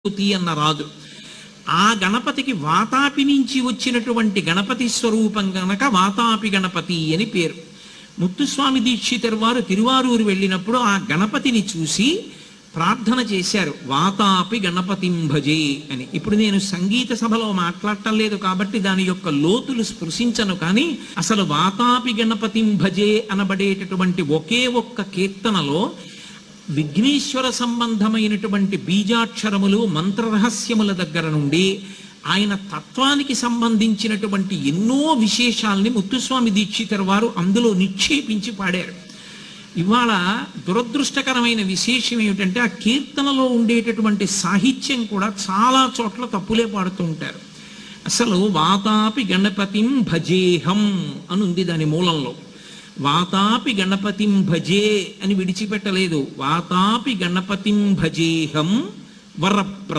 అన్న రాదు. ఆ గణపతికి వాతాపి నుంచి వచ్చినటువంటి గణపతి స్వరూపం గనక వాతాపి గణపతి అని పేరు. ముత్తుస్వామి దీక్షితర్ వారు తిరువారూరు వెళ్ళినప్పుడు ఆ గణపతిని చూసి ప్రార్థన చేశారు, వాతాపి గణపతిం భజే అని. ఇప్పుడు నేను సంగీత సభలో మాట్లాడటం లేదు కాబట్టి దాని యొక్క లోతులు స్పృశించను, కానీ అసలు వాతాపి గణపతిం భజే అనబడేటటువంటి ఒకే ఒక్క కీర్తనలో విఘ్నేశ్వర సంబంధమైనటువంటి బీజాక్షరములు మంత్రరహస్యముల దగ్గర నుండి ఆయన తత్వానికి సంబంధించినటువంటి ఎన్నో విశేషాలని ముత్తుస్వామి దీక్షితర్ వారు అందులో నిక్షేపించి పాడారు. ఇవాళ దురదృష్టకరమైన విశేషం ఏమిటంటే ఆ కీర్తనలో ఉండేటటువంటి సాహిత్యం కూడా చాలా చోట్ల తప్పులే పాడుతూ ఉంటారు. అసలు వాతాపి గణపతిం భజేహం అని ఉంది దాని మూలంలో. వాతాపి గణపతిం భజే అని విడిచిపెట్టలేదు, వాతాపి గణపతిం భజేహం వరప్ర